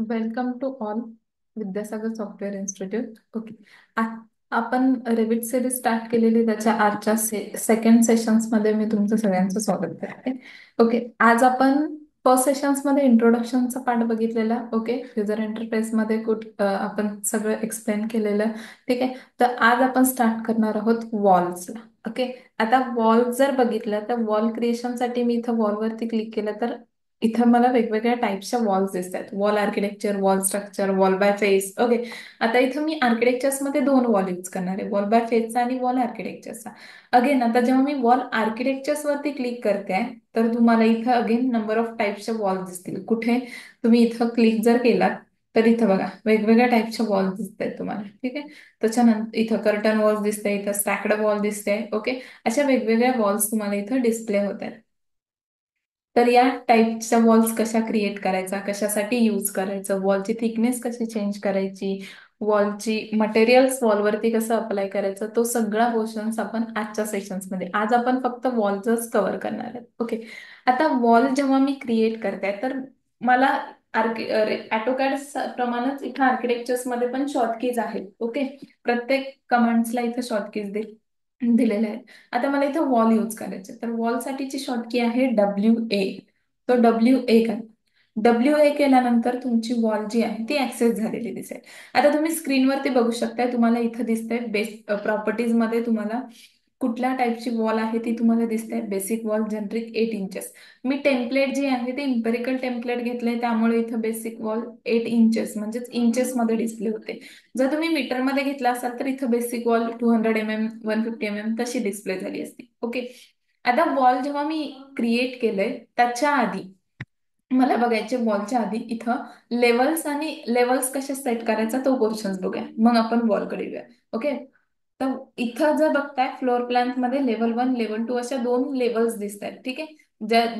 Welcome to all Vidyasagar software institute. Okay. आपण Revit series start केलेली त्याच्या आजच्या सेकंड सेशन्स मध्ये मी तुमचं सगळ्यांचं स्वागत करते. ओके. आज आपण फर्स्ट सेशन्स मध्ये इंट्रोडक्शनचा पार्ट बघितलेला. ओके. युजर इंटरफेस मध्ये आपण सगळं एक्सप्लेन केलेलं. ठीक आहे. तर आज आपण स्टार्ट करणार आहोत वॉल्सला. ओके. आता वॉल जर बघितलं तर वॉल क्रिएशनसाठी मी इथं वॉलवरती क्लिक केलं तर इथं मला वेगवेगळ्या टाईपच्या वॉल्स दिसतात. Wall architecture, wall structure, wall by face. Okay. आता इथं मी आर्किटेक्चर्स मध्ये दोन वॉल यूज करणार आहे, वॉल बाय फेसचा आणि वॉल आर्किटेक्चरचा. अगेन आता जेव्हा मी वॉल आर्किटेक्चर्स वरती क्लिक करते तर तुम्हाला इथं अगेन नंबर ऑफ टाईपच्या वॉल दिसतील. कुठे तुम्ही इथं क्लिक जर केलात तर इथं बघा वेगवेगळ्या टाईपच्या वॉल दिसत आहेत तुम्हाला. ठीक आहे. त्याच्यानंतर इथं कर्टन वॉल्स दिसते, इथं स्टॅक्ड वॉल दिसते. ओके. अशा वेगवेगळ्या वॉल्स तुम्हाला इथं डिस्प्ले होत आहेत. तर या टाईपच्या वॉल्स कशा क्रिएट करायचा, कशासाठी यूज करायचं, वॉलची थिकनेस कशी चेंज करायची, वॉलची मटेरियल्स वॉलवरती कसं अप्लाय करायचं, तो सगळा क्वेश्चन्स आपण आजच्या सेशन्समध्ये, आज आपण फक्त वॉलच कव्हर करणार आहेत. ओके. आता वॉल जेव्हा मी क्रिएट करते तर मला ऑटोकॅड प्रमाणेच इथं आर्किटेक्चर्स मध्ये पण शॉर्टकीज आहेत. ओके. प्रत्येक कमांड्सला इथं शॉर्टकीज दिलेल्या आहेत. आता मला इथं वॉल यूज करायचे तर वॉल साठीची शॉर्टकी आहे WA. तो WA करा. WA केल्यानंतर तुमची वॉल जी आहे ती ऍक्सेस झालेली दिसेल. आता तुम्ही स्क्रीनवरती बघू शकताय, तुम्हाला इथं दिसतंय बेस प्रॉपर्टीज मध्ये तुम्हाला कुठल्या टाईपची वॉल आहे ती तुम्हाला दिसते. Basic wall generic 8 inches. मी टेम्पलेट जी आहे ते इम्पेरिकल टेम्पलेट घेतलंय, त्यामुळे इथं बेसिक वॉल 8 इंचेस म्हणजेच इंचेस मध्ये डिस्प्ले होते. जर तुम्ही मीटर मध्ये घेतला असाल तर इथं बेसिक वॉल 200 mm 150 mm तशी डिस्प्ले झाली असती. ओके. आता वॉल जेव्हा मी क्रिएट केलंय त्याच्या आधी मला बघायचे, वॉलच्या आधी इथं लेवल्स आणि लेवल्स कसे सेट करायचा तो क्वेश्चन बघूया, मग आपण वॉलकडे येऊया. ओके. तर इथं जर बघताय फ्लोर प्लॅन मध्ये लेवल 1 लेवल 2 अशा दोन लेवल्स दिसत आहेत. ठीक आहे.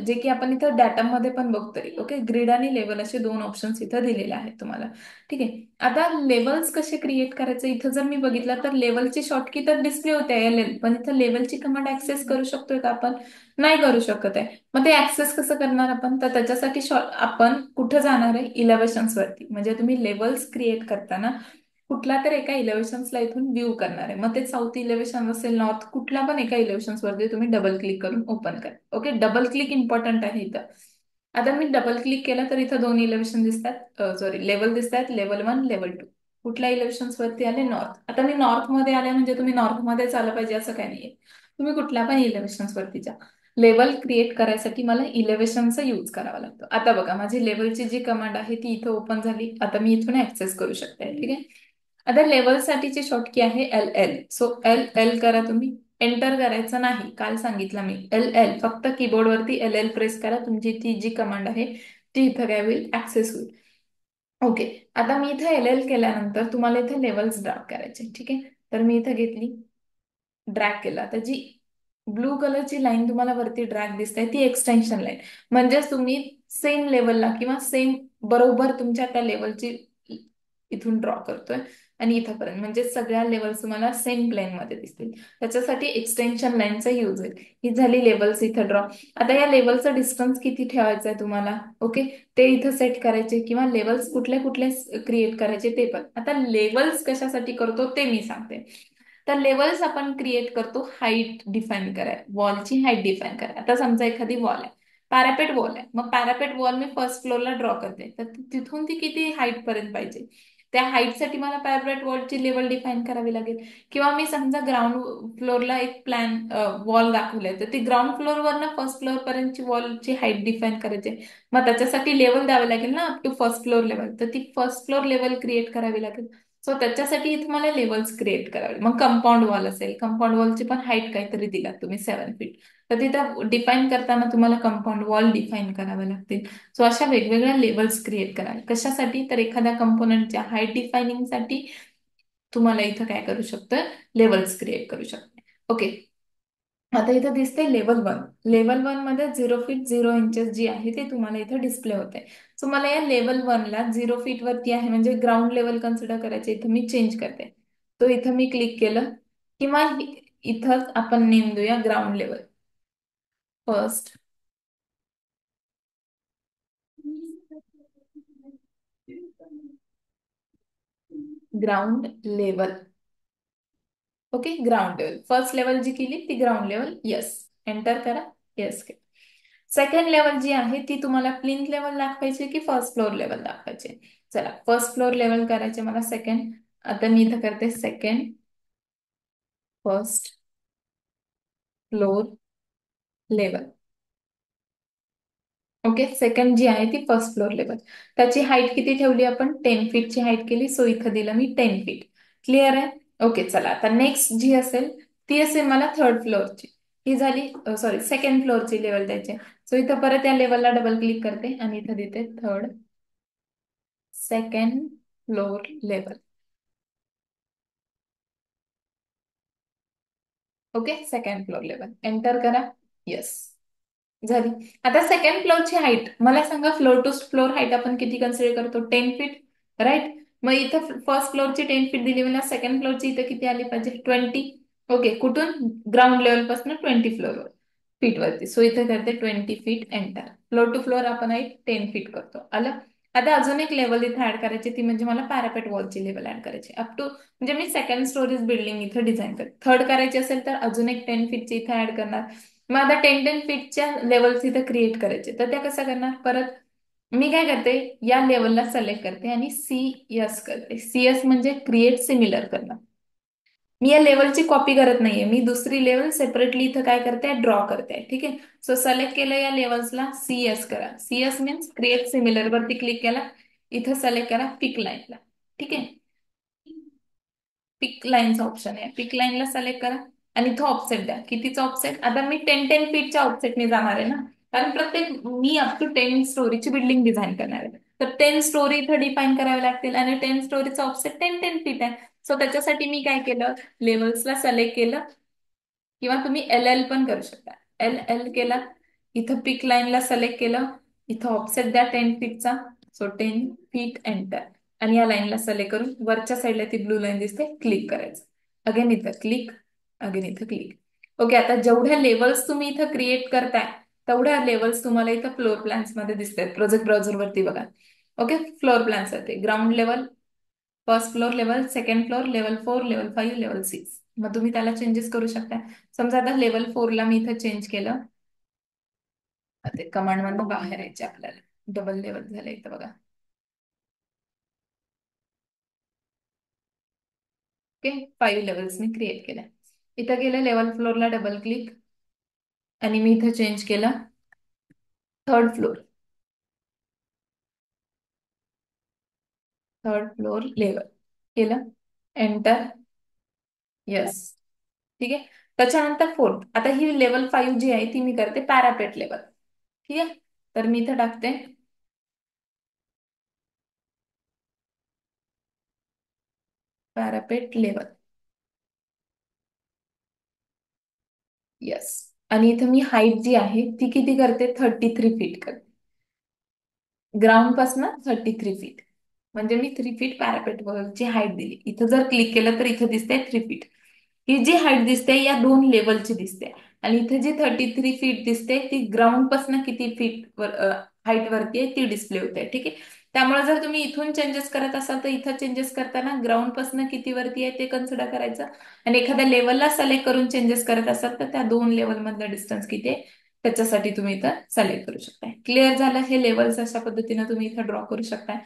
जे की आपण इथं डाटामध्ये पण बघतोय. ओके. ग्रिड आणि लेवल असे दोन ऑप्शन्स इथं दिलेले आहेत तुम्हाला. ठीक आहे. आता लेवल्स कसे क्रिएट करायचे, इथं जर मी बघितलं तर लेवलची शॉर्टकी तर डिस्प्ले होते LL, पण इथं लेवलची कमांड ऍक्सेस करू शकतोय का आपण? नाही करू शकत आहे. मग ते ऍक्सेस कसं करणार आपण? तर त्याच्यासाठी आपण कुठं जाणार आहे? इलेव्हेशन्स वरती. म्हणजे तुम्ही लेवल्स क्रिएट करताना कुठला तर एका इलेव्हेशन्सला इथून व्ह्यू करणार आहे. मग ते साऊथ इलेव्हेशन असेल, नॉर्थ, कुठला पण एका इलेव्हेशन्स वरती तुम्ही डबल क्लिक करून ओपन करा. ओके. डबल क्लिक इम्पॉर्टंट आहे इथं. आता मी डबल क्लिक केलं तर इथं दोन इलेव्हेशन दिसतात, सॉरी लेवल दिसतात, लेवल 1 लेवल 2. कुठल्या इलेव्हेशन्स वरती आले? नॉर्थ. आता मी नॉर्थ मध्ये आले म्हणजे तुम्ही नॉर्थ मध्येच आलं पाहिजे असं काही नाहीये. तुम्ही कुठल्या पण इलेव्हेशन्स वरती जा. लेवल क्रिएट करायसाठी मला इलेव्हेशनचा यूज करावा लागतो. आता बघा माझी लेवलची जी कमांड आहे ती इथं ओपन झाली. आता मी इथून ऍक्सेस करू शकते. ठीक आहे. आता लेवल साठीची शॉर्टकी आहे LL. सो LL करा तुम्ही. एंटर करायचं नाही, काल सांगितलं मी. LL फक्त कीबोर्ड वरती LL प्रेस करा. तुमची ती जी कमांड आहे ती इथं काय होईल? ऍक्सेस होईल. ओके. आता मी इथं LL केल्यानंतर तुम्हाला इथं लेवल्स ड्रॅग करायचे. ठीक आहे. तर मी इथं घेतली, ड्रॅग केला. त्याची ब्लू कलरची लाईन तुम्हाला वरती ड्रॅग दिसते ती एक्सटेन्शन लाईन. म्हणजेच तुम्ही सेम लेवलला किंवा सेम बरोबर तुमच्या त्या लेवलची इथून ड्रॉ करतोय आणि इथंपर्यंत म्हणजे सगळ्या लेवल्स तुम्हाला सेम प्लेन मध्ये दिसतील. त्याच्यासाठी एक्सटेन्शन लाईनचा यूज होईल. ही झाली लेवल्स इथं ड्रॉ. आता या लेवलचं डिस्टन्स किती ठेवायचं आहे तुम्हाला? ओके. ते इथं सेट करायचे किंवा लेवल्स कुठले कुठले क्रिएट करायचे ते पण. आता लेवल्स कशासाठी करतो ते मी सांगते. तर लेवल्स आपण क्रिएट करतो हाईट डिफाईन कराय, वॉलची हाईट डिफाईन कराय. आता समजा एखादी वॉल आहे, पॅरापेट वॉल आहे. मग पॅरापेट वॉल मी फर्स्ट फ्लोअरला ड्रॉ करते, तर तिथून ती किती हाईट पर्यंत पाहिजे? त्या हाईटसाठी मला पॅरापेट वॉलची लेवल डिफाईन करावी लागेल. किंवा मी समजा ग्राउंड फ्लोअरला एक प्लॅन वॉल दाखवलंय, तर ती ग्राउंड फ्लोअरवरनं फर्स्ट फ्लोअर पर्यंतची वॉलची हाईट डिफाईन करायची. मग त्याच्यासाठी लेवल द्यावे लागेल ना, up to first floor level. तर ती फर्स्ट फ्लोअर लेवल क्रिएट करावी लागेल. सो त्याच्यासाठी तुम्हाला लेवल्स क्रिएट करावे. मग कंपाऊंड वॉल असेल, कंपाऊंड वॉलची पण हाईट काहीतरी दिला तुम्ही 7 फीट. तर तिथं डिफाईन करताना तुम्हाला कंपाऊंड वॉल डिफाईन करावे लागतील. सो अशा वेगवेगळ्या लेवल्स क्रिएट करावे. कशासाठी? तर एखाद्या कंपोनंटच्या हाईट डिफायनिंगसाठी तुम्हाला इथं काय करू शकतं? लेवल्स क्रिएट करू शकते. ओके. आता इथं दिसते लेवल 1. लेवल 1 मध्ये 0 फीट 0 इंचेस जी आहे ते तुम्हाला इथं डिस्प्ले होते. सो मला या लेवल 1 ला 0 फीट वरती आहे म्हणजे ग्राउंड लेवल कन्सिडर करायचे. इथं मी चेंज करते. तो इथं मी क्लिक केलं किंवा इथंच आपण नेम देऊया ground level first. Ground level. Okay, ground level first level जी केली ती ग्राउंड लेवल. येस. एंटर करा. येस. सेकंड लेवल जी आहे ती तुम्हाला प्लिंथ लेवल दाखवायची की फर्स्ट फ्लोअर लेवल दाखवायचे. चला, फर्स्ट फ्लोअर लेवल करायचे मला सेकंड. आता मी इथं करते second first floor level. Okay, second जी आहे ती फर्स्ट फ्लोअर लेवल. त्याची हाईट किती ठेवली आपण? 10 फीटची हाईट केली. सो इथं दिलं मी 10 फीट. क्लिअर आहे? ओके, चला आता नेक्स्ट जी असेल ती असेल मला थर्ड फ्लोअरची. ही झाली, सॉरी, सेकंड फ्लोअरची लेवल द्यायची. सो इथं परत या लेवलला डबल क्लिक करते आणि इथं देते third second floor level. Okay, second floor level. Enter करा. येस. झाली. आता सेकंड फ्लोअरची हाईट मला सांगा, फ्लोअर टू फ्लोअर हाईट आपण किती कन्सिडर करतो? 10 फीट. राईट. मग इथं फर्स्ट फ्लोअरची 10 फीट दिली, मला सेकंड फ्लोअरची इथं किती आली पाहिजे? 20. ओके, कुठून? ग्राउंड लेवल पासून 20 फ्लोअर फीट वरती. सो इथे करते 20 feet. Enter. Floor two floor आपण हाईट 10 फीट करतो. आलं. आता अजून एक लेवल इथे ऍड करायची, ती म्हणजे मला पॅरापेट वॉलची लेवल ऍड करायची. अप टू म्हणजे मी सेकंड स्टोरीज बिल्डिंग इथं डिझाईन करते. थर्ड करायची असेल तर अजून एक 10 फीटची इथे ऍड करणार. मग आता 10-10 फीटच्या लेवल्स इथं क्रिएट करायचे, तर त्या कसं करणार? परत मी काय करते, या लेवलला सिलेक्ट करते आणि CS करते. CS म्हणजे क्रिएट सिमिलर करणं. मी या लेवलची कॉपी करत नाहीये, मी दुसरी लेवल सेपरेटली इथं काय करते? ड्रॉ करते. ठीक आहे. सो सिलेक्ट केलं या लेवल्सला, CS करा. CS मीन्स क्रिएट सिमिलर वरती क्लिक केला. इथं सिलेक्ट करा पिक लाईनला. ठीक आहे. पिक लाईनचा ऑप्शन आहे, पिक लाईनला सिलेक्ट करा आणि इथं ऑफसेट द्या. कितीचा ऑफसेट? आता मी 10-10 फीटच्या ऑफसेटने जाणार आहे ना, कारण प्रत्येक मी अप टू 10 स्टोरीची बिल्डिंग डिझाईन करणार आहे. तर 10 स्टोरी इथं डिफाईन करावे लागतील आणि 10 स्टोरीचा ऑफसेट 10-10 फीट आहे. सो त्याच्यासाठी मी काय केलं? लेवल्सला सिलेक्ट केलं, किंवा तुम्ही LL पण करू शकता. LL केला. इथं पिक लाईनला सिलेक्ट केलं. इथं ऑफसेट द्या 10 फीटचा. So 10 feet. एंटर. आणि या लाईनला सिलेक्ट करून वरच्या साईडला ती ब्लू लाईन दिसते, क्लिक करायचं. अगेन इथं क्लिक. अगेन इथं क्लिक. ओके, आता जेवढ्या लेवल्स तुम्ही इथं क्रिएट करताय तेवढ्या लेवल्स तुम्हाला इथं फ्लोअर प्लॅन्स मध्ये दिसतात. प्रोजेक्ट ब्राउझर वरती बघा. ओके, फ्लोअर प्लॅन्स आहेत. Ground level, first floor level, second floor, level 4, level 5, level 6. मग तुम्ही त्याला चेंजेस करू शकता. समजा आता लेवल 4ला मी इथं चेंज केलं. ते कमांड मधून बाहेर यायचे आपल्याला. डबल लेवल झालं इथं बघा. ओके, 5 लेवल्स मी क्रिएट केल्या. इथं गेलं लेवल फ्लोअरला डबल क्लिक आणि मी इथं चेंज केलं third floor. Third floor level केलं. एंटर. येस. ठीक आहे. त्याच्यानंतर फोर्थ. आता ही लेवल 5 जी आहे ती मी करते पॅरापेट लेवल. ठीक आहे. तर मी इथं टाकते पॅरापेट लेवल. येस. आणि इथं मी हाईट जी आहे ती किती करते? 33 फीट करते. ग्राउंड पासून 33 फीट. म्हणजे मी 3 फीट पॅरापेट वरची हाईट दिली. इथं जर क्लिक केलं तर इथं दिसते 3 फीट. ही जी हाईट दिसते या 2 लेवलची दिसते. आणि इथे जी 33 फीट दिसते ती ग्राउंड पासून किती फीट हाईट वरती आहे ती डिस्प्ले होते. ठीक आहे. त्यामुळे जर तुम्ही इथून चेंजेस करत असाल तर इथं चेंजेस करताना ग्राउंड पासून किती वरती आहे ते कन्सिडर करायचं. आणि एखाद्या लेवलला सिलेक्ट करून चेंजेस करत असाल तर त्या 2 लेवल मधला डिस्टन्स किती आहे त्याच्यासाठी तुम्ही इथं सिलेक्ट करू शकताय. क्लिअर झालं? हे लेवल्स अशा पद्धतीने तुम्ही इथं ड्रॉ करू शकताय.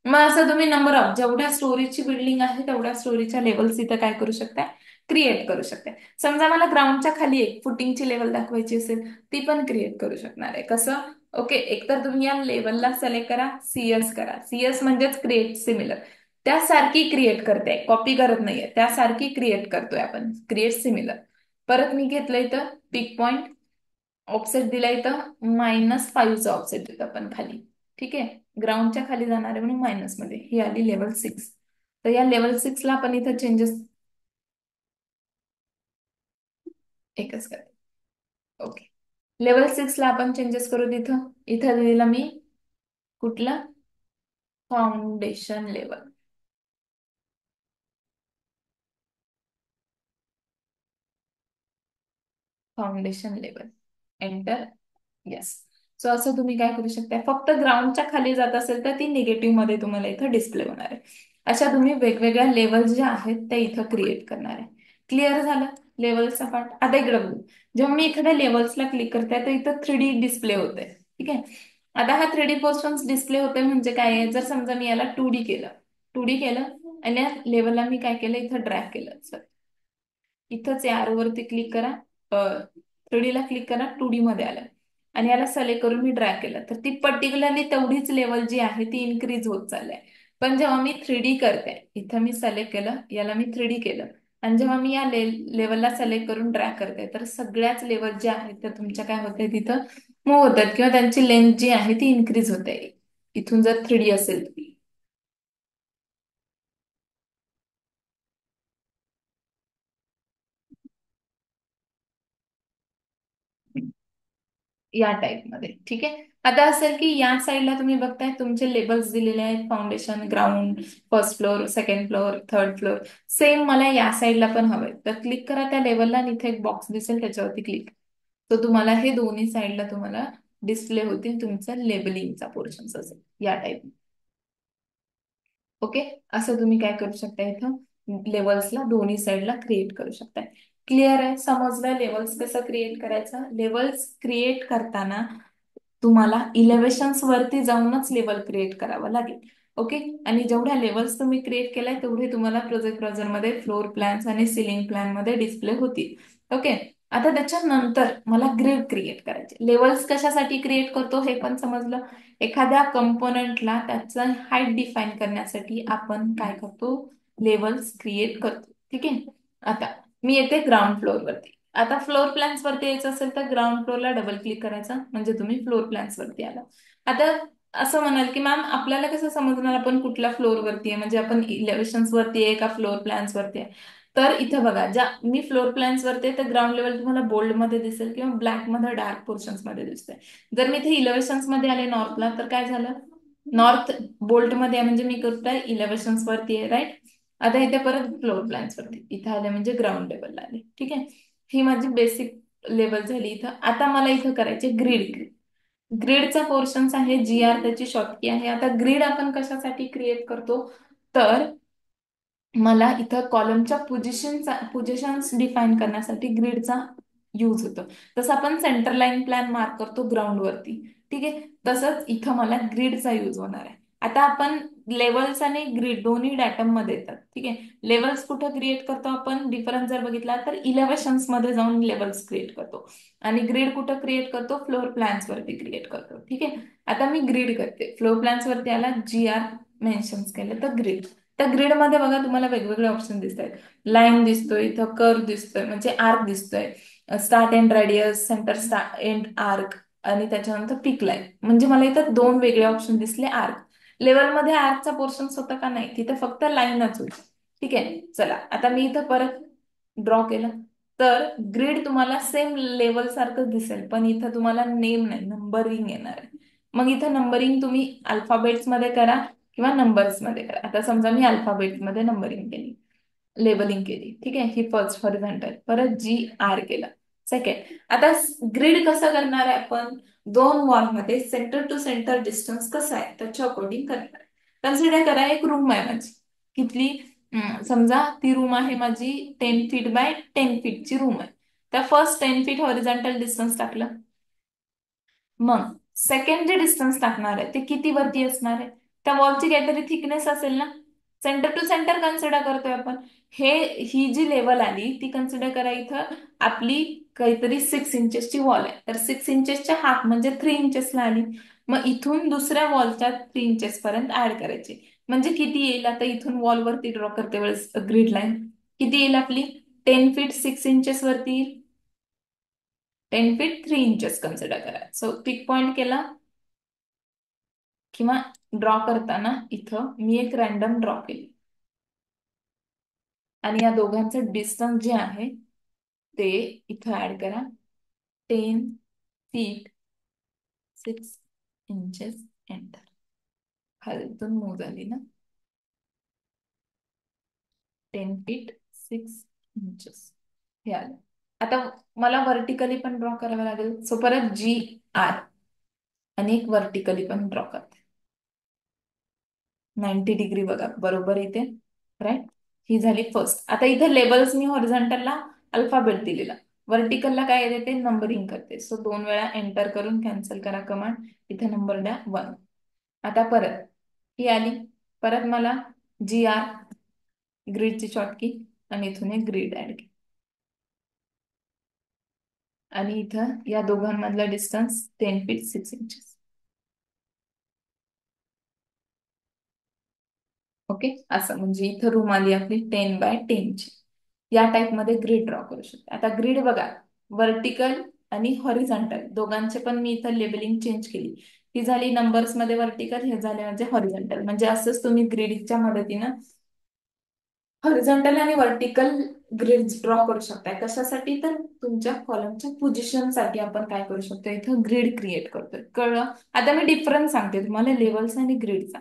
मग असं तुम्ही नंबर ऑफ जेवढ्या स्टोरीची बिल्डिंग आहे तेवढ्या स्टोरीच्या लेवल्स इथं काय करू शकताय? क्रिएट करू शकते. समजा मला ग्राउंडच्या खाली एक फुटिंगची लेवल दाखवायची असेल, ती पण क्रिएट करू शकणार आहे. कसं? ओके, एकतर तुम्ही या लेवलला सिलेक्ट करा, CS करा. CS म्हणजेच क्रिएट सिमिलर. त्यासारखी क्रिएट करते, कॉपी करत नाहीये, त्यासारखी क्रिएट करतोय आपण. Create similar. परत मी घेतलं इथं पिक पॉइंट. ऑफसेट दिला इथं -5चा ऑफसेट देतो आपण खाली. ठीक आहे. ग्राउंडच्या खाली जाणार आहे म्हणून मायनस मध्ये ही आली लेवल 6. तर या लेवल 6ला आपण इथं चेंजेस एकच करते. ओके. लेवल 6ला आपण चेंजेस करू. तिथं इथं दिलेला मी कुठला? Foundation level. Foundation level. Enter. Yes. So असं तुम्ही काय करू शकता? फक्त ग्राउंडच्या खाली जात असेल तर ती निगेटिव्ह मध्ये तुम्हाला इथं डिस्प्ले होणार आहे. अशा तुम्ही वेगवेगळ्या लेवल्स ज्या आहेत त्या इथं क्रिएट करणार आहे. क्लिअर झालं लेवल्सचा पार्ट? आता इकडे बघू. जेव्हा मी एखाद्या लेवल्सला क्लिक करते तर इथं 3D डिस्प्ले होते. ठीक आहे. आता हा 3D पोर्शन्स डिस्प्ले होते म्हणजे काय आहे, जर समजा मी याला 2D केलं, 2D केलं आणि या लेवलला मी काय केलं, इथं ड्रॅग केलं. इथंच या वरती क्लिक करा, 3D ला क्लिक करा, 2D मध्ये आलं आणि याला सिलेक्ट करून मी ड्रॅग केलं तर ती पर्टिक्युलरली तेवढीच लेवल जी आहे ती इन्क्रीज होत चालली आहे. पण जेव्हा मी 3D करते, इथं मी सिलेक्ट केलं, याला मी 3D केलं आणि जेव्हा मी या लेवलला सिलेक्ट करून ड्रॅग करते तर सगळ्याच लेवल ज्या आहेत त्या तुमच्या काय होते, तिथं मूव्ह होतात किंवा त्यांची लेंथ जी आहे ती इन्क्रीज होते. इथून जर 3D असेल तर. या टाईप मध्ये. ठीक आहे. आता असेल की या साईडला तुम्ही बघताय तुमचे लेबल्स दिलेले आहेत, foundation, ground, first floor, second floor, third floor. Same मला या साईडला पण हवंय तर क्लिक करा त्या लेवलला आणि इथे एक बॉक्स दिसेल त्याच्यावरती क्लिक. तर तुम्हाला हे दोन्ही साईडला तुम्हाला डिस्प्ले होतील तुमचा लेबलिंगचा पोर्शन असेल या टाईप. ओके. असं तुम्ही काय करू शकता, इथं लेवल्सला दोन्ही साईडला क्रिएट करू शकता. क्लिअर आहे? समजलं लेवल्स कसं क्रिएट करायचं? लेवल्स क्रिएट करताना तुम्हाला इलेव्हेशन्स वरती जाऊनच लेवल क्रिएट करावं लागेल. ओके. आणि जेवढ्या लेवल्स तुम्ही क्रिएट केलाय तेवढे तुम्हाला प्रोजेक्ट ब्राउझर मध्ये फ्लोर प्लॅन्स आणि सिलिंग प्लॅन मध्ये डिस्प्ले होतील. ओके. आता त्याच्यानंतर मला ग्रिड क्रिएट करायचे. लेवल्स कशासाठी क्रिएट करतो हे पण समजलं. एखाद्या कंपोनंटला त्याचं हाईट डिफाईन करण्यासाठी आपण काय करतो, लेवल्स क्रिएट करतो. ठीक आहे. आता मी येते ग्राउंड फ्लोअर वरती. आता फ्लोर प्लॅन्स वरती यायचं असेल तर ग्राउंड फ्लोअरला डबल क्लिक करायचं म्हणजे तुम्ही फ्लोर प्लॅन्स वरती आला. आता असं म्हणाल की मॅम आपल्याला कसं समजणार आपण कुठल्या फ्लोअर वरती आहे, म्हणजे आपण इलेव्हेशन्स वरती आहे का फ्लोअर प्लॅन्स वरती आहे? तर इथं बघा, ज्या मी फ्लोअर प्लॅन्स वरती आहे तर ग्राउंड लेवल तुम्हाला बोल्ड मध्ये दिसेल किंवा ब्लॅक मध्ये डार्क पोर्शन्स मध्ये दिसतंय. जर मी इथे इलेव्हेशन्स मध्ये आले नॉर्थला तर काय झालं, नॉर्थ बोल्ट मध्ये आहे म्हणजे मी करतोय इलेव्हेशन्स वरती आहे, राईट. आता इथे परत फ्लोर प्लॅन्स वरती इथे आले म्हणजे ग्राउंड लेवलला आले. ठीक आहे. ही माझी बेसिक लेवल झाली. इथं आता मला इथं करायचे ग्रीड. ग्रीडचा पोर्शन्स आहे जी आर, त्याची शॉर्टकी आहे. आता ग्रीड आपण कशासाठी क्रिएट करतो, तर मला इथं कॉलमच्या पोझिशन्स डिफाईन करण्यासाठी ग्रीडचा यूज होतो. तसं आपण सेंटर लाईन प्लॅन मार्क करतो ग्राउंड वरती. ठीक आहे. तसंच इथं मला ग्रीडचा यूज होणार आहे. आता आपण लेवल्स आणि ग्रीड दोन्ही डॅटम मध्ये येतात. ठीक आहे. लेवल्स कुठं क्रिएट करतो आपण, डिफरन्स जर बघितला तर इलेव्हेशन्स मध्ये जाऊन लेवल्स क्रिएट करतो आणि ग्रीड कुठं क्रिएट करतो, फ्लोर प्लॅन्स वरती क्रिएट करतो. ठीक आहे. आता मी ग्रीड करते. फ्लोर प्लॅन्स वरती आला, जी आर मेन्शन्स केलं तर ग्रीड. त्या ग्रीड मध्ये बघा तुम्हाला वेगवेगळे ऑप्शन दिसत आहेत. लाईन दिसतोय, इथं कर्व दिसतोय म्हणजे आर्क दिसतोय, start end radius, centre start end arc आणि त्याच्यानंतर पिक लाईन. म्हणजे मला इथं दोन वेगळे ऑप्शन दिसले. आर्क लेवलमध्ये आर्कचा पोर्शन होता का, नाही, तिथे फक्त लाईनच होती. ठीक आहे. चला आता मी इथं परत ड्रॉ केलं तर ग्रीड तुम्हाला सेम लेवल सारखं दिसेल पण इथं तुम्हाला नेम नाही, नंबरिंग येणार आहे. मग इथं नंबरिंग तुम्ही अल्फाबेट्स मध्ये करा किंवा नंबर्स मध्ये करा. आता समजा मी अल्फाबेट मध्ये नंबरिंग केली, लेबलिंग केली. ठीक आहे. ही फर्स्ट हॉरिझॉन्टल, परत जी आर केलं सेकंड. आता ग्रीड कसं करणार आहे आपण, दोन वॉल मध्ये सेंटर टू सेंटर डिस्टन्स कसं आहे त्याच्या अकॉर्डिंग करणार. कन्सिडर करा एक रूम आहे माझी. कितली, समजा ती रूम आहे माझी 10 फीट बाय 10 फीटची रूम आहे. त्या फर्स्ट 10 फीट हॉरिझॉन्टल डिस्टन्स टाकलं. मग सेकंड जे डिस्टन्स टाकणार आहे ते किती वरती असणार आहे, त्या वॉलची काहीतरी थिकनेस असेल ना. सेंटर टू सेंटर कन्सिडर करतोय आपण. हे ही जी लेवल आली ती कन्सिडर करा, इथं आपली काहीतरी 6 इंचेसची वॉल आहे तर 6 इंचेसच्या हाफ म्हणजे 3 इंचेसला आली. मग इथून दुसऱ्या वॉलच्या 3 इंचेस पर्यंत ऍड करायची म्हणजे किती येईल. आता इथून वॉल वरती ड्रॉ करते वेळेस ग्रीड लाईन किती येईल आपली, 10 फीट 6 इंचेस वरती येईल. 10 फीट 3 इंचेस कन्सिडर करा. सो पिक पॉइंट केला किंवा ड्रॉ करताना इथं मी एक रॅन्डम ड्रॉ केली आणि या दोघांचं डिस्टन्स जे आहे ते इथं ऍड करा. 10 फीट 6 इंचेस एंटर. खालतून मूव झाली ना, 10 फीट 6 इंचेस हे आलं. आता मला व्हर्टिकली पण ड्रॉ करावं लागेल. सो परत जी आर आणि एक व्हर्टिकली पण ड्रॉ करते. 90 डिग्री बघा बरोबर इथे, राईट. ही झाली फर्स्ट. आता इथे लेबल्स मी हॉरिझॉन्टलला अल्फाबेट दिलेला, व्हर्टिकलला काय देते नंबरिंग करते. सो 2 वेळा एंटर करून कॅन्सल करा कमांड. इथे नंबर द्या 1. आता परत ही आली, परत मला GR ग्रीडची शॉर्टकी आणि इथून एक ग्रीड ऍड केली. आणि इथं या दोघांमधला डिस्टन्स 10 फीट 6 इंचेस. ओके, असं म्हणजे इथं रूम आली आपली 10 बाय 10 ची. या टाइप मध्ये ग्रीड ड्रॉ करू शकते. आता ग्रीड बघा, व्हर्टिकल आणि हॉरिझॉन्टल दोघांचे पण मी इथं लेबलिंग चेंज केली. ही झाली नंबर्स मध्ये व्हर्टिकल, हे झाले म्हणजे हॉरिझॉन्टल. म्हणजे असंच तुम्ही ग्रीडच्या मदतीनं हॉरिझॉन्टल आणि व्हर्टिकल ग्रिड्स ड्रॉ करू शकताय. कशासाठी, तर तुमच्या कॉलमच्या पोझिशन साठी आपण काय करू शकतो, इथं ग्रिड क्रिएट करतोय. कळलं? आता मी डिफरन्स सांगते तुम्हाला लेवल्स आणि ग्रिडचा.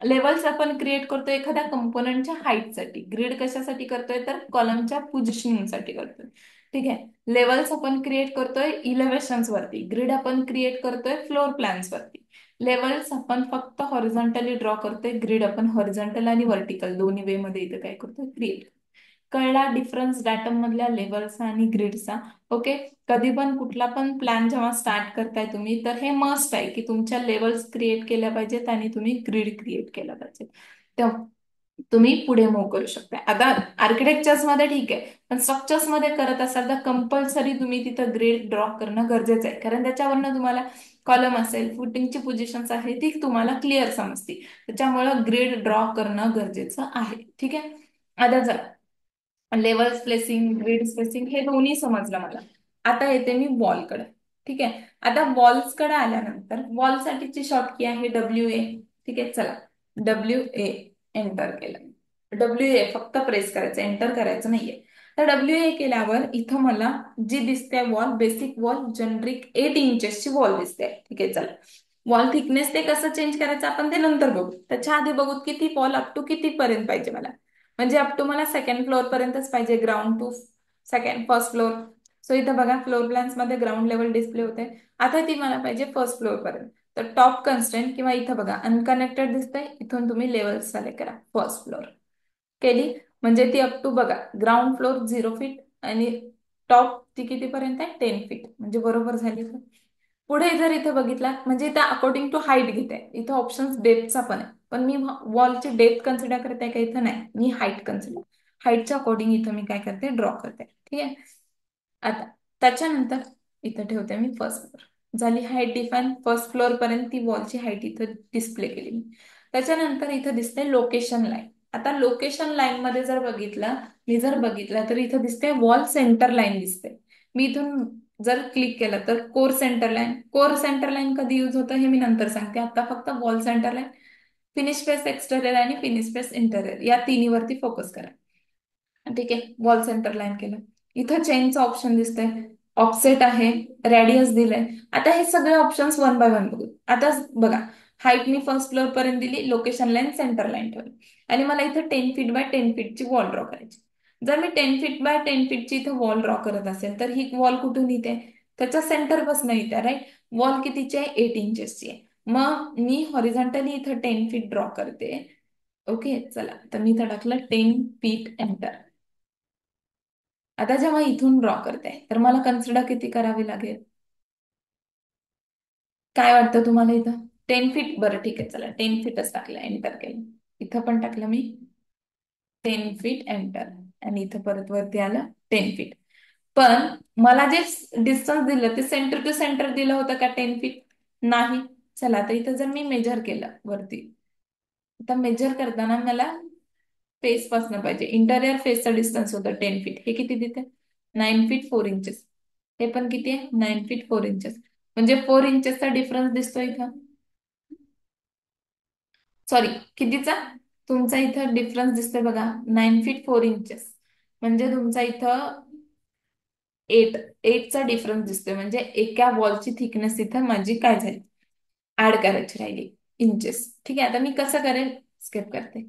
लेवल्स आपण क्रिएट करतोय एखाद्या कंपोनंटच्या हाईटसाठी, ग्रिड कशासाठी करतोय तर कॉलमच्या पोझिशनिंगसाठी करतोय. ठीक आहे. लेवल्स आपण क्रिएट करतोय इलेव्हेशन्स वरती, ग्रिड आपण क्रिएट करतोय फ्लोर प्लॅन्स वरती. लेवल्स आपण फक्त हॉरिझॉन्टली ड्रॉ करतोय, ग्रिड आपण हॉरिझॉन्टल आणि व्हर्टिकल दोन्ही वे मध्ये इथं काय करतोय क्रिएट. कळला डिफरन्स डाटम मधल्या लेवल्सचा आणि ग्रिडचा? ओके. कधी पण कुठला पण प्लॅन जेव्हा स्टार्ट करताय तुम्ही, तर हे मस्ट आहे की तुमच्या लेवल्स क्रिएट केल्या पाहिजेत आणि तुम्ही ग्रिड क्रिएट केला पाहिजे. तर तुम्ही पुढे मूव्ह करू शकता. आता आर्किटेक्चर्स मध्ये ठीक आहे, पण स्ट्रक्चर्स मध्ये करत असाल तर कंपल्सरी तुम्ही तिथं ग्रिड ड्रॉ करणं गरजेचं आहे. कारण त्याच्यावरनं तुम्हाला कॉलम असेल, फुटिंगची पोझिशन्स आहे ती तुम्हाला क्लिअर समजते. त्याच्यामुळं ग्रिड ड्रॉ करणं गरजेचं आहे. ठीक आहे. आता जर लेवल स्पेसिंग, ग्रिड स्पेसिंग हे दोन्ही समजलं मला. आता येते मी वॉलकडे. ठीक आहे. आता वॉल्सकडे आल्यानंतर वॉल साठीची शॉर्टकी आहे WA. ठीक आहे, चला WA एंटर केलं. WA फक्त प्रेस करायचं, एंटर करायचं नाहीये. तर WA केल्यावर इथं मला जी दिसते वॉल, बेसिक वॉल जनरिक 8 इंचेसची वॉल दिसते. ठीक आहे, चला वॉल थिकनेस ते कसं चेंज करायचं आपण ते नंतर बघू. त्याच्या आधी बघू किती वॉल अप टू किती पर्यंत पाहिजे मला. म्हणजे अप टू मला सेकंड फ्लोअर पर्यंतच पाहिजे, ground to second first floor. So इथं बघा फ्लोर प्लॅन्स मध्ये ग्राउंड लेवल डिस्प्ले होते. आता ती मला पाहिजे फर्स्ट फ्लोअर पर्यंत. तर टॉप कन्स्ट्रेंट किंवा इथं बघा अनकनेक्टेड दिसतंय, इथून तुम्ही लेवल सिलेक्ट करा, फर्स्ट फ्लोअर केली. म्हणजे ती अप टू बघा ग्राउंड फ्लोअर 0 फीट आणि टॉप ती कितीपर्यंत आहे 10 फीट, म्हणजे बरोबर झाली. पुढे जर इथं बघितला म्हणजे इथं अकॉर्डिंग टू हाईट घेते, इथं ऑप्शन डेप्थचा पण आहे, पण मी वॉलची डेप्थ कन्सिडर करते का इथं नाही, मी हाईट कन्सिडर, हाईटच्या अकॉर्डिंग इथं मी काय करते ड्रॉ करते. ठीक आहे. आता त्याच्यानंतर इथं ठेवते मी फर्स्ट फ्लोअर. झाली हाईट डिफाईन, फर्स्ट फ्लोअर पर्यंत ती वॉलची हाईट इथं डिस्प्ले केली मी. त्याच्यानंतर इथं दिसते लोकेशन लाईन. आता लोकेशन लाईन मध्ये जर बघितलं, मी जर बघितलं तर इथं दिसते वॉल सेंटर लाईन दिसते. मी इथून जर क्लिक केलं तर core centre line, core centre line कधी युज होतं हे मी नंतर सांगते. आता फक्त wall centre line, finish face exterior आणि फिनिश फेस इंटेरियर या तिन्हीवरती फोकस करा. ठीक आहे, वॉल सेंटर लाईन केलं. इथं चेनचं ऑप्शन दिसतंय, ऑफसेट आहे, रेडियस दिलंय. आता हे सगळे ऑप्शन्स वन बाय वन बघू. आता बघा, हाईट मी फर्स्ट फ्लोअर पर्यंत दिली, लोकेशन लाईन सेंटर लाईन ठेवली आणि मला इथं 10 फीट बाय 10 फीटची वॉल ड्रॉ करायची. जर मी 10 फीट बाय 10 फीटची इथं वॉल ड्रॉ करत असेल तर ही वॉल कुठून येते, त्याच्या सेंटर पासून येते, राईट. वॉल कितीची आहे 8 इंचेसची आहे. मग मी हॉरिझॉन्टली इथं 10 फीट ड्रॉ करते. ओके, चला तर मी इथं टाकलं 10 फीट एंटर. आता जेव्हा इथून ड्रॉ करते तर मला कन्सिडर किती करावी लागेल, काय वाटतं तुम्हाला इथं 10 फीट? बरं ठीक आहे, चला 10 फीटच टाकलं, एंटर केलं. इथं पण टाकलं मी 10 फीट एंटर आणि इथं परत वरती आलं 10 फीट. पण मला जे डिस्टन्स दिलं ते सेंटर टू सेंटर दिलं होतं का 10 फीट? नाही. चला आता इथं जर मी मेजर केलं वरती, आता मेजर करताना मला फेस पासून पाहिजे, इंटरियर फेसचं डिस्टन्स होतं 10 फीट. हे किती देते 9 फीट 4 इंचेस. हे पण किती आहे 9 फीट 4 इंचेस. म्हणजे 4 इंचेसचा डिफरन्स दिसतोय इथं. सॉरी, कितीचा तुमचा इथं डिफरन्स दिसतोय बघा 9 फीट 4 इंचेस. म्हणजे तुमचा इथं 8चा डिफरन्स दिसतोय. म्हणजे एका वॉलची थिकनेस इथं माझी काय झाली, ऍड करायची राहिली इंचेस. ठीक आहे. आता मी कसं करेल, स्केप करते.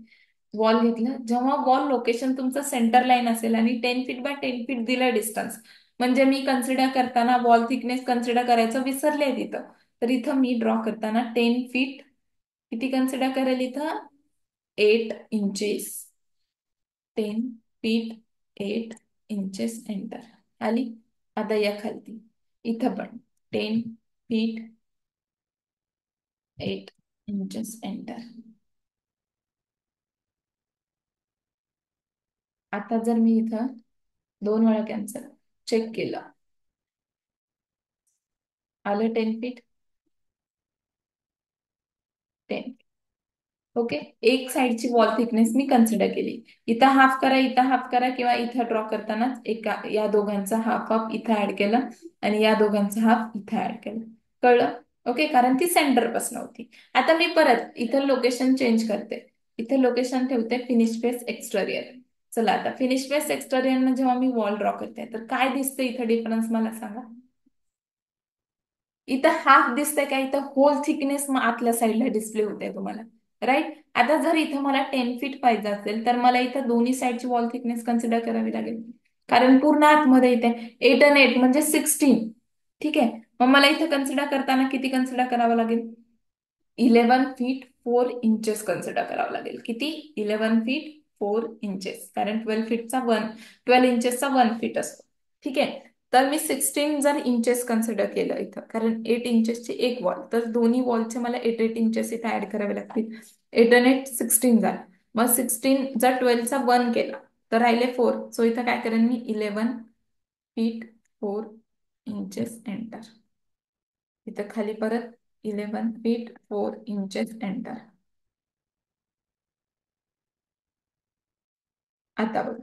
वॉल घेतलं, जेव्हा वॉल लोकेशन तुमचं सेंटर लाईन असेल आणि 10 फीट बाय 10 फीट दिलं डिस्टन्स, म्हणजे मी कन्सिडर करताना वॉल थिकनेस कन्सिडर करायचं विसरले तिथं. तर इथं मी ड्रॉ करताना 10 फीट किती कन्सिडर करेल इथं 8 इंचेस, 10 feet 8 इंचेस, एंटर. आली. आता या खालती इथं पण 10 feet 8 इंचेस, एंटर. आता जर मी इथं 2 वेळा कॅन्सल चेक केलं, आलं 10 feet 10. ओके. एक साइडची वॉल थिकनेस मी कन्सिडर केली. इथं हाफ करा, इथं हाफ करा, किंवा इथं ड्रॉ करतानाच एका या दोघांचा हाफ हाफ इथं ऍड केलं आणि या दोघांचा हाफ इथं ऍड केलं. कळलं? ओके. कारण ती सेंटर पासून होती. आता मी परत इथं लोकेशन चेंज करते. इथे लोकेशन ठेवते फिनिश फेस एक्सटेरियर. चला, आता फिनिश फेस एक्सटेरियर जेव्हा मी वॉल ड्रॉ करते तर काय दिसतं इथं डिफरन्स मला सांगा. इथं हाफ दिसतंय का, इथं होल थिकनेस मग आतल्या साईडला डिस्प्ले होते तुम्हाला. राईट. आता जर इथं मला 10 feet पाहिजे असेल तर मला इथं दोन्ही साईडची वॉल थिकनेस कन्सिडर करावी लागेल, कारण पूर्ण आतमध्ये इथे 8 आणि 8 म्हणजे 16. ठीक आहे. मग मला इथं कन्सिडर करताना किती कन्सिडर करावं लागेल? 11 feet 4 इंचेस कन्सिडर करावं लागेल. किती? 11 feet 4 इंचेस, कारण 12 इंचेसचा 1 feet असतो. ठीक आहे. तर मी 16 जर इंचेस कन्सिडर केलं इथं, कारण 8 इंचेसची एक वॉल, तर दोन्ही वॉलचे मला 8 8 इंचेस इथे ऍड करावे लागतील. 8 आणि 8 16 झालं. मग 16 जर 12चा 1 केला तर राहिले 4. सो इथं काय करेन मी? 11 feet 4 इंचेस, एंटर. इथं खाली परत 11 feet 4 इंचेस, एंटर. आता बघ,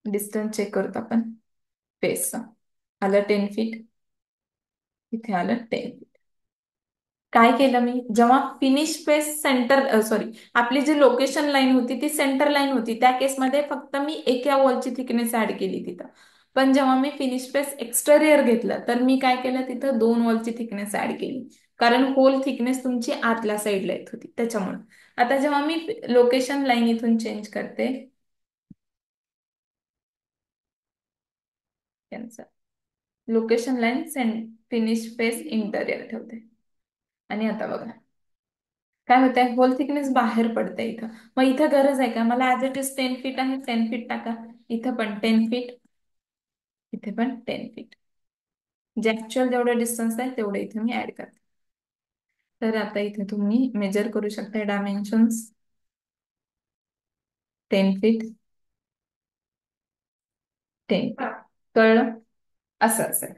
डिस्टन्स चेक करतो आपण फेसचा. आलं 10 feet, इथे आलं 10 feet. काय केलं मी? जेव्हा फिनिश फेस सेंटर, सॉरी, आपली जी लोकेशन लाईन होती ती सेंटर लाईन होती, त्या केसमध्ये फक्त मी एका वॉलची थिकनेस ऍड केली तिथं. पण जेव्हा मी फिनिश फेस एक्सटेरियर घेतलं तर मी काय केलं, तिथं 2 वॉलची थिकनेस ऍड केली, कारण होल थिकनेस तुमची आतल्या साईडला येत होती त्याच्यामुळे. आता जेव्हा मी लोकेशन लाईन इथून चेंज करते, location line finish face interior ठेवते. आणि आता बघा काय होतंय, होल थिकनेस बाहेर पडते इथं. मग इथं गरज आहे का? मला ऍज इट इज 10 feet आहे, 10 feet टाका. इथं पण 10 feet, इथे पण 10 feet. जे ऍक्च्युअल जेवढं डिस्टन्स आहे तेवढं इथे मी ऍड करते. तर आता इथे तुम्ही मेजर करू शकता डायमेन्शन्स. 10 feet 10 feet. कळलं? असं असेल.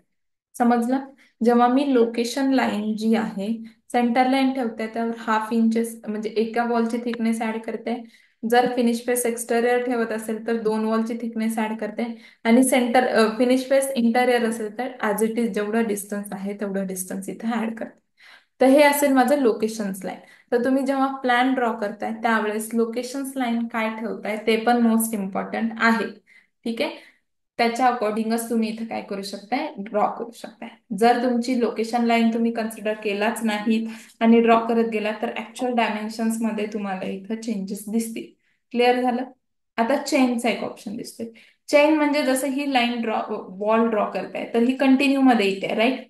समजलं? जेव्हा मी लोकेशन लाईन जी आहे सेंटर लाईन ठेवते त्यावर हाफ इंचेस म्हणजे एका वॉलची थिकनेस ऍड करते. जर फिनिश फेस एक्सटेरियर ठेवत असेल तर 2 वॉलची थिकनेस ऍड करते. आणि सेंटर फिनिश फेस इंटेरियर असेल तर ऍज इट इज जेवढं डिस्टन्स आहे तेवढं डिस्टन्स इथे ऍड करते. तर हे असेल माझं लोकेशन्स लाईन. तर तुम्ही जेव्हा प्लॅन ड्रॉ करताय त्यावेळेस लोकेशन्स लाईन काय ठेवताय ते पण मोस्ट इम्पॉर्टंट आहे. ठीक आहे. त्याच्या अकॉर्डिंगच तुम्ही इथं काय करू शकताय, ड्रॉ करू शकताय. जर तुमची लोकेशन लाईन तुम्ही कन्सिडर केलाच नाहीत आणि ड्रॉ करत गेला तर ऍक्च्युअल डायमेन्शन्स मध्ये तुम्हाला इथं चेंजेस दिसतील. क्लिअर झालं? आता चेनचा एक ऑप्शन दिसतोय. चेन म्हणजे जसं ही लाईन ड्रॉ वॉल ड्रॉ करताय तर ही कंटिन्यू मध्ये येते, राईट.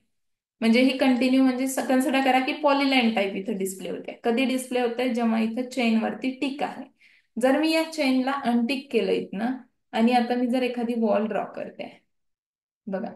म्हणजे ही कंटिन्यू म्हणजे कन्सिडर करा की पॉलीलाईन टाईप इथं डिस्प्ले होते. कधी डिस्प्ले होते? जेव्हा इथं चेन वरती टिक आहे. जर मी या चेनला अनटिक केलं इथनं आणि आता मी जर एखादी वॉल ड्रॉ करते, बघा,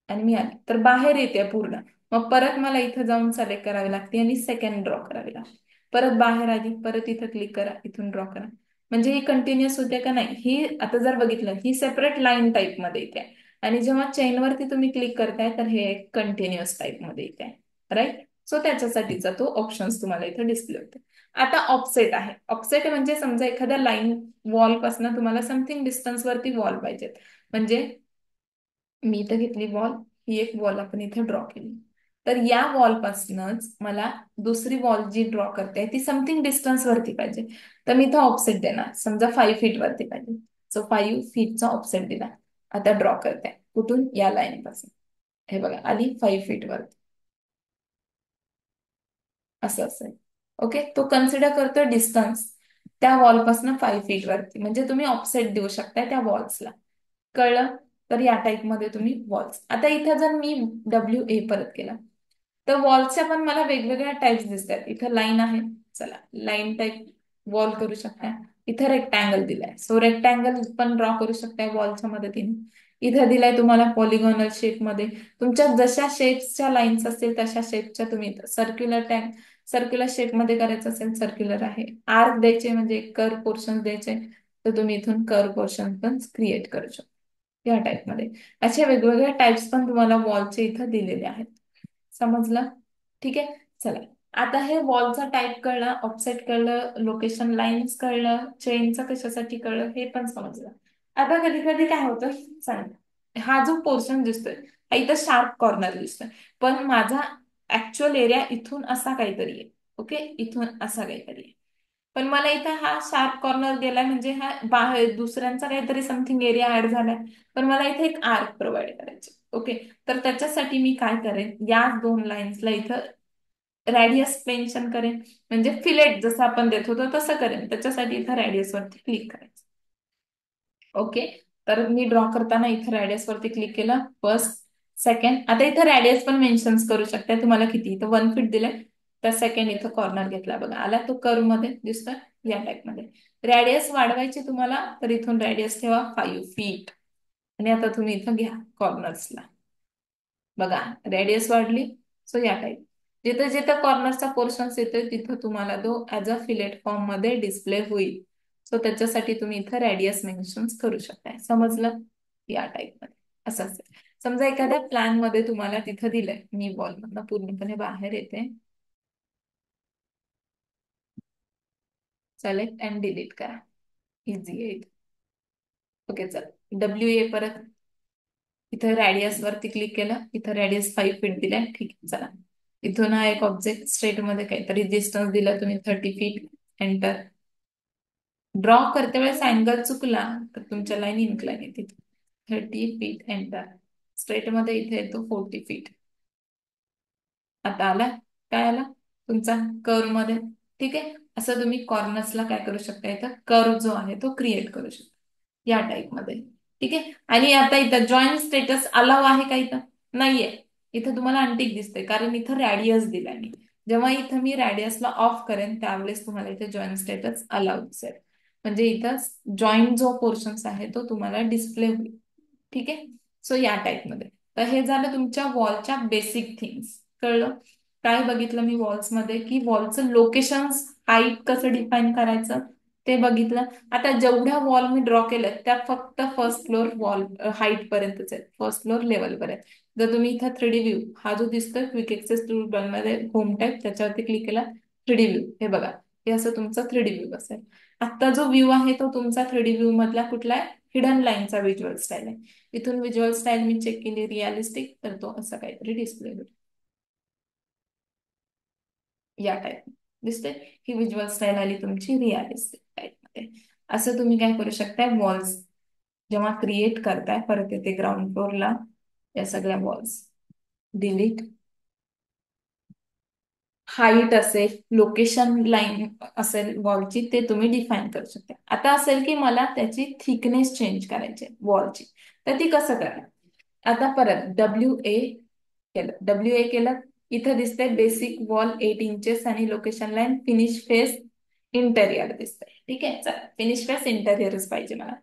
आणि मी आली तर बाहेर येते पूर्ण. मग परत मला इथं जाऊन सिलेक्ट करावी लागते आणि सेकंड ड्रॉ करावी लागते. परत बाहेर आली, परत इथं क्लिक करा, इथून ड्रॉ करा. म्हणजे ही कंटिन्युअस होते का नाही? ही आता जर बघितलं ही सेपरेट लाईन टाईप मध्ये येते, आणि जेव्हा चेनवरती तुम्ही क्लिक करताय तर हे कंटिन्युअस टाईप मध्ये येते, राईट. सो त्याच्यासाठीचा तो ऑप्शन्स तुम्हाला इथे डिस्प्ले होते. आता ऑफसेट आहे. ऑफसेट म्हणजे समजा एखाद्या लाईन वॉल पासून तुम्हाला समथिंग डिस्टन्स वरती वॉल पाहिजेत. म्हणजे मी इथं घेतली वॉल, ही एक वॉल आपण इथे ड्रॉ केली. तर या वॉल पासूनच मला दुसरी वॉल जी ड्रॉ करते ती समथिंग डिस्टन्स वरती पाहिजे. तर मी इथं ऑफसेट देणार, समजा 5 feet वरती पाहिजे. सो 5 feetचा ऑफसेट दिला. आता ड्रॉ करते कुठून? या लाईन पासून. हे बघा आली 5 feet वरती, असं असेल. ओके. तो कन्सिडर करतो डिस्टन्स त्या वॉल पासून 5 feet वरती, म्हणजे तुम्ही ऑफसेट देऊ शकताय त्या वॉल्सला. कळलं? तर या टाईप मध्ये तुम्ही वॉल्स. आता इथं जर मी WA परत केला तर वॉल्सच्या पण मला वेगवेगळ्या टाईप्स दिसतात. इथं लाईन आहे, चला लाईन टाईप वॉल करू शकता. इथे रेक्टँगल दिलाय, सो रेक्टँगल पण ड्रॉ करू शकताय वॉलच्या मदतीने. इथे दिलाय तुम्हाला पॉलिगॉनल शेप मध्ये. तुमच्या जशा शेप्सच्या लाईन्स असतील तशा शेपच्या तुम्ही सर्क्युलर टँक सर्क्युलर शेप मध्ये करायचं असेल सर्क्युलर आहे. आर्क द्यायचे म्हणजे कर्व पोर्शन द्यायचे, तर तुम्ही इथून कर्व पोर्शन पण क्रिएट करू शकता या टाइप मध्ये. असे वेगवेगळ्या टाइप्स पण तुम्हाला वॉलचे इथं दिलेले आहेत. समजलं? ठीक आहे. चला, आता हे वॉलचा टाइप कळलं, ऑफसेट कळलं, लोकेशन लाईन्स कळलं, चेनचं कशासाठी कळलं हे पण समजलं. आता कधी कधी काय होतं सांग, हा जो पोर्शन दिसतोय हा इथं शार्प कॉर्नर दिसतोय, पण माझा ऍक्च्युअल एरिया इथून असा काहीतरी आहे. ओके, इथून असा काहीतरी आहे. पण मला इथं हा शार्प कॉर्नर गेलाय म्हणजे हा बाहेर दुसऱ्यांचा काहीतरी समथिंग एरिया ऍड झालाय. पण मला इथे एक आर्क प्रोव्हाइड करायचे. ओके, तर त्याच्यासाठी मी काय करेन, या दोन लाईन्सला इथं रॅडियस मेन्शन करेन, म्हणजे फिलेट जसं आपण देत होतो तसं करेन. त्याच्यासाठी इथं रॅडियस वरती क्लिक करायचं. ओके, तर मी ड्रॉ करताना इथं रॅडियस वरती क्लिक केलं, फर्स्ट सेकंड. आता इथं रॅडियस पण मेन्शन करू शकता तुम्हाला किती. इथं 1 फीट दिलंय, तर सेकंड इथं कॉर्नर घेतला बघा, आला तो कर्व मध्ये दिसतोय या टाइप मध्ये. रॅडियस वाढवायची तुम्हाला, तर इथून रॅडियस ठेवा 5 फीट. आणि आता तुम्ही इथं घ्या कॉर्नर्सला, बघा रेडियस वाढली. सो या टाइप जिथे जिथे कॉर्नरचा पोर्शन येतोय तिथं तुम्हाला तो ऍज अ फिलेट फॉर्म मध्ये डिस्प्ले होईल. सो त्याच्यासाठी तुम्ही इथं रेडियस मेन्शन करू शकताय. समजलं? या टाइप मध्ये असं असेल. समजा एखाद्या प्लॅन मध्ये तुम्हाला तिथं दिलंय, मी वॉल मधनं पूर्णपणे बाहेर येते, सिलेक्ट अँड डिलीट करा, इझी आहे. ओके, चल डब्ल्यू ए परत इथं रॅडियस वरती क्लिक केलं, इथं रॅडियस 5 फीट दिलाय. ठीक आहे, चला इथून हा एक ऑब्जेक्ट स्ट्रेट मध्ये काहीतरी डिस्टन्स दिला तुम्ही 30 फीट. एंटर. ड्रॉ करते वेळेस अँगल चुकला तर तुमच्या लाईन इन्क्लाइन येते. 30 फीट. एंटर. स्ट्रेट मध्ये इथे येतो 40 फीट. आता आला, काय आला तुमचा कर्व मध्ये. ठीक आहे, असं तुम्ही कॉर्नर्सला काय करू शकता, इथं कर्व जो आहे तो क्रिएट करू शकता या टाइप मध्ये. ठीक आहे, आणि आता इथं जॉईन स्टेटस अलाव आहे का, इथं नाहीये. इथं तुम्हाला अनटिक दिसते कारण इथं रॅडियस दिलाय मी. जेव्हा इथं मी रॅडियसला ऑफ करेन त्यावेळेस तुम्हाला इथे जॉईन स्टेटस अलाव दिसेल, म्हणजे इथं जॉईन जो पोर्शन्स आहे तो तुम्हाला डिस्प्ले होईल. ठीक आहे, सो या टाइप मध्ये. तर हे झालं तुमच्या वॉलच्या बेसिक थिंग्स. कळलं? काय बघितलं मी वॉल्स मध्ये, की वॉलचं लोकेशन हाईट कसं डिफाईन करायचं ते बघितलं. आता जेवढ्या वॉल मी ड्रॉ केल्या त्या फक्त फर्स्ट फ्लोअर वॉल हाईट पर्यंतच आहेत, फर्स्ट फ्लोअर लेवल पर्यंत. जर तुम्ही इथं 3D व्ह्यू हा जो दिसतोय क्विक एक्सेस टूल मध्ये होम टाईप त्याच्यावरती क्लिक केला, 3D व्ह्यू हे बघा, हे असं तुमचा 3D व्ह्यू असेल. आता जो व्ह्यू आहे तो तुमचा 3D व्ह्यू मधला कुठला आहे, हिडन लाईनचा व्हिज्युअल स्टाईल आहे. इथून व्हिज्युअल स्टाईल मी चेक केली रिअलिस्टिक, तर तो असा काहीतरी डिस्प्ले होईल या टाइप दिसते. ही व्हिज्युअल स्टाईल आली तुमची रिअलिस्टिक टाइप मध्ये. असं तुम्ही काय करू शकताय, वॉल्स जेव्हा क्रिएट करताय, परत येते ग्राउंड फ्लोअरला, या सगळ्या वॉल्स डिलीट. हाईट असेल, लोकेशन लाईन असेल वॉलची, ते तुम्ही डिफाईन करू शकता. आता असेल की मला त्याची थिकनेस चेंज करायची वॉलची, तर ती कसं करा. आता परत डब्ल्यू ए केलं, इथं दिसतंय बेसिक वॉल 8 इंचेस आणि location line finish face interior दिसतंय. ठीक आहे, चला फिनिश फेस इंटेरियरच पाहिजे मला.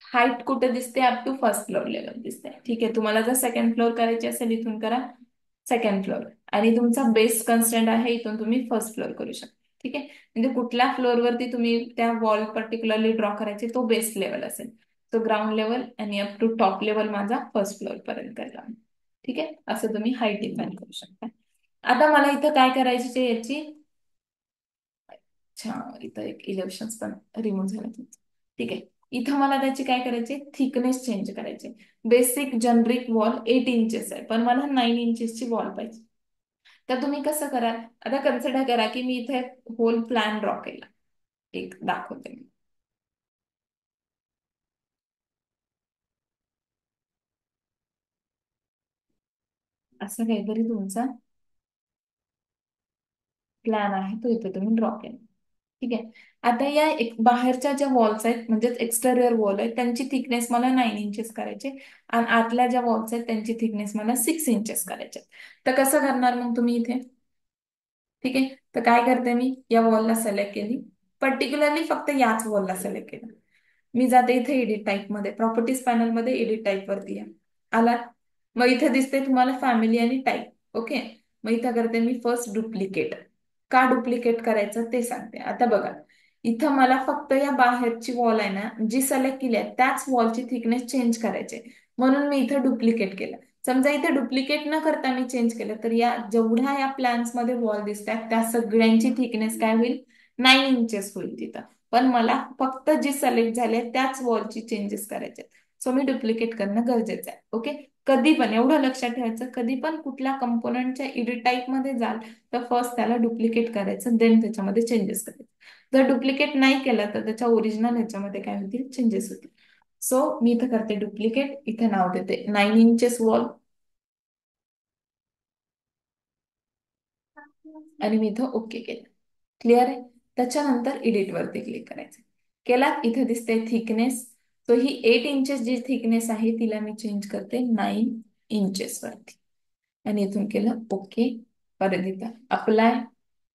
हाईट कुठे दिसते, up to first floor level दिसते. ठीक आहे, तुम्हाला जर सेकंड फ्लोअर करायची असेल इथून करा सेकंड फ्लोअर, आणि तुमचा बेस कन्स्टंट आहे इथून तुम्ही फर्स्ट फ्लोअर करू शकता. ठीक आहे, म्हणजे कुठल्या फ्लोअरवरती तुम्ही त्या वॉल पर्टिक्युलरली ड्रॉ करायचे तो बेस लेवल असेल, तो ग्राउंड लेवल आणि अप टू टॉप लेवल माझा फर्स्ट फ्लोअर पर्यंत करला. ठीक आहे, असं तुम्ही हाईट डिफाईन करू शकता. आता मला इथं काय करायची याची, अच्छा इथं एक इलेक्शन पण रिमूव्ह झालं तुमचं. ठीक आहे, इथं मला त्याची काय करायची, थिकनेस चेंज करायची. बेसिक जनरिक वॉल 8 इंचेस आहे, पण मला 9 इंचेसची वॉल पाहिजे. तर तुम्ही कसं कराल, आता कन्सिडर करा की मी इथे होल प्लॅन ड्रॉ केला, एक दाखवते मी. असं काहीतरी तुमचा प्लॅन आहे तो इथे तुम्ही ड्रॉ केला. ठीक आहे, आता या बाहेरच्या ज्या वॉल्स आहेत म्हणजे एक्सटेरियर वॉल आहेत त्यांची थिकनेस मला 9 इंचेस करायचे, आणि आतल्या ज्या वॉल्स आहेत त्यांची थिकनेस मला 6 इंचेस करायचे. तर कसं करणार मग तुम्ही इथे. ठीक आहे, तर काय करते मी, या वॉलला सिलेक्ट केली, पर्टिक्युलरली फक्त याच वॉलला सिलेक्ट केलं. मी जाते इथे एडिट टाईप मध्ये, प्रॉपर्टीज पॅनल मध्ये एडिट टाईप वरती आहे. आला. मग इथे दिसते तुम्हाला फॅमिली आणि टाईप. ओके. मग इथं करते मी फर्स्ट डुप्लिकेट. का डुप्लिकेट करायचं ते सांगते. आता बघा, इथं मला फक्त या बाहेरची वॉल आहे ना जी सिलेक्ट केली आहे त्याच वॉलची थिकनेस चेंज करायचे, म्हणून मी इथं डुप्लिकेट केलं. समजा इथे डुप्लिकेट न करता मी चेंज केलं तर या जेवढ्या या प्लॅन्स मध्ये वॉल दिसतात त्या सगळ्यांची थिकनेस काय होईल, 9 इंचेस होईल तिथं. पण मला फक्त जी सिलेक्ट झाली त्याच वॉलची चेंजेस करायचे, सो मी डुप्लिकेट करणं गरजेचं आहे. ओके. कधी पण एवढं लक्षात ठेवायचं, कधी पण कुठल्या कंपोनंटच्या एडिट टाईप मध्ये जाल तर फर्स्ट त्याला डुप्लिकेट करायचं, देन त्याच्यामध्ये चेंजेस करायचे. जर डुप्लिकेट नाही केलं तर त्याच्या ओरिजिनल ह्याच्यामध्ये काय होतील, चेंजेस होतील. सो मी इथं करते डुप्लिकेट, इथे नाव देते 9 इंचेस वॉल आणि मी इथं ओके केलं. क्लिअर आहे. त्याच्यानंतर एडिट वरती क्लिक करायचं. केला. इथे दिसते थिकनेस. सो ही 8 इंचेस जी थिकनेस आहे तिला मी चेंज करते 9 इंचेस वरती आणि इथून केलं ओके. परत इथं अप्लाय.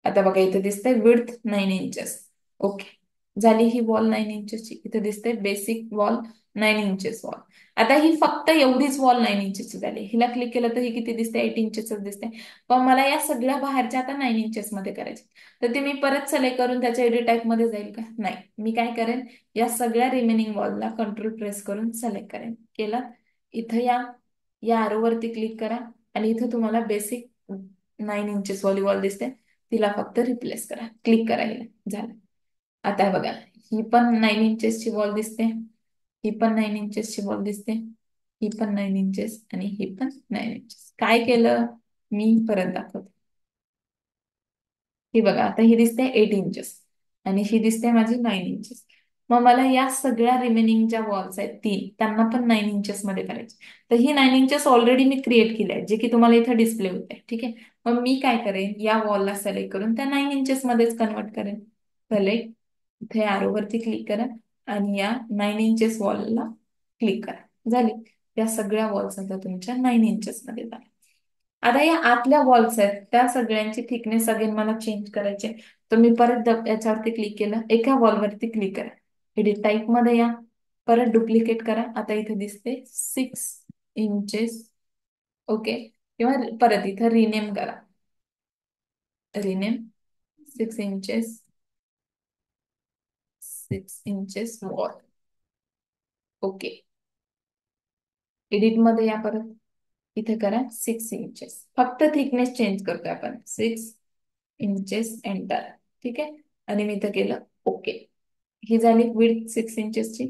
आता बघा इथे दिसतंय विड्थ 9 इंचेस. ओके. झाली ही वॉल 9 इंचेसची. इथे दिसते बेसिक वॉल 9 इंचेस वॉल. आता ही फक्त एवढीच वॉल 9 इंचेसची झाली. हिला क्लिक केलं तर ही किती दिसते, 8 इंचेसच दिसते. पण मला या सगळ्या बाहेरच्या आता 9 इंचेस मध्ये करायचे, तर ते मी परत सिलेक्ट करून त्याच्या एडिट टाईप मध्ये जाईल का, नाही. मी काय करेन, या सगळ्या रिमेनिंग वॉलला कंट्रोल प्रेस करून सिलेक्ट करेन. केलं. इथं या वरती क्लिक करा आणि इथं तुम्हाला बेसिक 9 इंचेस वॉलीबॉल दिसते, तिला फक्त रिप्लेस करा. क्लिक करा हिला. झालं. आता बघा, ही पण 9 इंचेसची वॉल दिसते, ही पण 9 इंचेसची वॉल दिसते, ही पण 9 इंचेस आणि ही पण 9 इंचेस. काय केलं मी, परत दाखवते. ही बघा, आता ही दिसते 8 इंचेस आणि ही दिसते माझी 9 इंचेस. मग मला या सगळ्या रिमेनिंग ज्या वॉल्स आहेत तीन, त्यांना पण 9 इंचेस मध्ये करायचे. तर ही 9 इंचेस ऑलरेडी मी क्रिएट केली आहे, जे की तुम्हाला इथं डिस्प्ले होत आहे. ठीक आहे. मग मी काय करेन, या वॉलला सिलेक्ट करून त्या 9 इंचेस मध्येच कन्वर्ट करेन. सिलेक्ट, इथे वरती क्लिक करा आणि या 9 इंचेस वॉलला क्लिक करा. झाली. या सगळ्या वॉल्स आता तुमच्या 9 इंचेस मध्ये झाल्या. आता या आतल्या वॉल्स आहेत त्या सगळ्यांची थिकनेस अगेन मला चेंज करायचे, तर मी परत याच्यावरती क्लिक केलं. एका वॉलवरती क्लिक करा, एडिट टाईप मध्ये या, परत डुप्लिकेट करा. आता इथे दिसते 6 इंचेस. ओके. किंवा परत इथं रिनेम करा, rename 6 inches, 6 inches wall. Okay. Edit मध्ये या परत, इथे करा 6 इंचेस, फक्त थिकनेस चेंज करतोय आपण. 6 इंचेस, एंटर. ठीक आहे. आणि मी इथं केलं ओके. ही झाली विड्थ 6 इंचेसची.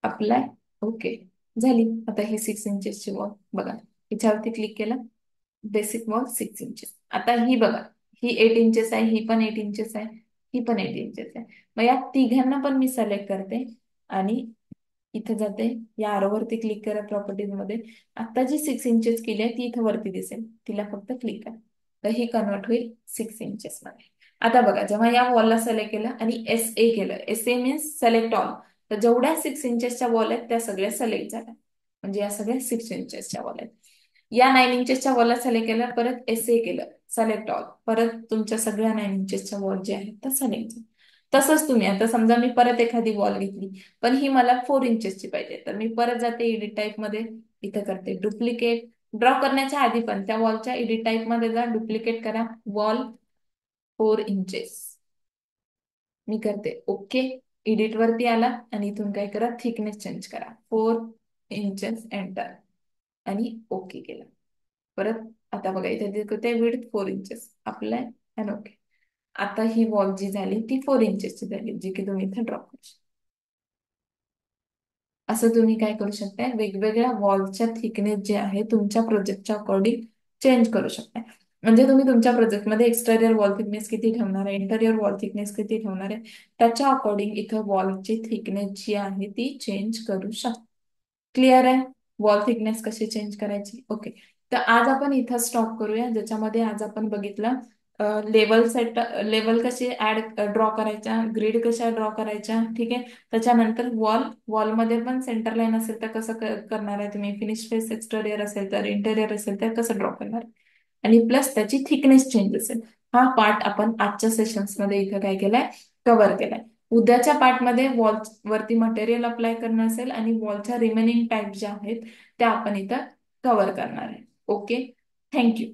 अप्लाय. ओके. झाली. आता ही 6 इंचेसची वॉल बघा, हिच्यावरती क्लिक केलं, बेसिक वॉल 6 इंचेस. आता ही बघा, ही 8 इंचेस आहे, ही पण 8 इंचेस आहे, ही पण 8 इंचेस आहे. मग या तिघांना पण मी सिलेक्ट करते आणि इथे जाते, या वरती क्लिक करा प्रॉपर्टीज मध्ये. आता जी 6 इंचेस केली आहे ती इथे वरती दिसेल, तिला फक्त क्लिक करा, तर ही कन्वर्ट होईल 6 इंचेस मध्ये. आता बघा, जेव्हा या वॉलला सिलेक्ट केलं आणि SA केलं, SA मीन्स सिलेक्ट ऑल, तर जेवढ्या 6 इंचेसच्या वॉल आहेत त्या सगळ्या सिलेक्ट झाल्या, म्हणजे या सगळ्या 6 इंचेसच्या वॉल आहेत. या 9 इंचेसच्या वॉलला सिलेक्ट केलं, परत SA केलं, सिलेक्ट ऑल, परत तुमच्या सगळ्या 9 इंचेसच्या वॉल ज्या आहेत त्या सिलेक्ट झाल्या. तसंच तुम्ही आता समजा मी परत एखादी वॉल घेतली, पण ही मला 4 इंचेसची पाहिजे, तर मी परत जाते एडिट टाईप मध्ये, इथं करते डुप्लिकेट. ड्रॉ करण्याच्या आधी पण त्या वॉलच्या एडिट टाईप मध्ये जा, डुप्लिकेट करा वॉल 4 इंचेस. मी करते ओके. एडिट वरती आला आणि इथून काय करा, थिकनेस चेंज करा 4 इंचेस, एंटर आणि ओके केलं. परत आता बघा इथे ते विड्थ 4 इंचेस. अप्लाय आणि ओके. आता ही वॉल जी झाली ती 4 इंचेसची झाली, जी की तुम्ही इथे ड्रॉ करू शकता. असं तुम्ही काय करू शकताय, वेगवेगळ्या वॉलच्या थिकनेस जे आहे तुमच्या प्रोजेक्टच्या अकॉर्डिंग चेंज करू शकताय. म्हणजे तुम्ही तुमच्या प्रोजेक्टमध्ये एक्सटेरियर वॉल थिकनेस किती ठेवणार आहे, इंटेरियर वॉल थिकनेस किती ठेवणार आहे, त्याच्या अकॉर्डिंग इथं वॉलची थिकनेस जी आहे ती चेंज करू शकता. क्लिअर आहे. वॉल थिकनेस कशी चेंज करायची. ओके. तर आज आपण इथं स्टॉप करूया, ज्याच्यामध्ये आज आपण बघितलं लेवल सेट, लेवल कसे ऍड ड्रॉ करायच्या, ग्रिड कशा ड्रॉ करायच्या. ठीक आहे. त्याच्यानंतर वॉलमध्ये पण सेंटर लाईन असेल तर कसं करणार आहे तुम्ही, फिनिश फेस एक्सटेरियर असेल तर, इंटेरियर असेल तर कसं ड्रॉ करणार, आणि प्लस त्याची थिकनेस चेंज असेल. हा पार्ट आपण आजच्या सेशन्स मध्ये इथं काय केलाय, कव्हर केलाय. उद्याच्या पार्टमध्ये वॉल वरती मटेरियल अप्लाय करणं असेल आणि वॉलच्या रिमेनिंग टाईप ज्या आहेत त्या आपण इथं कव्हर करणार आहे. Okay, thank you.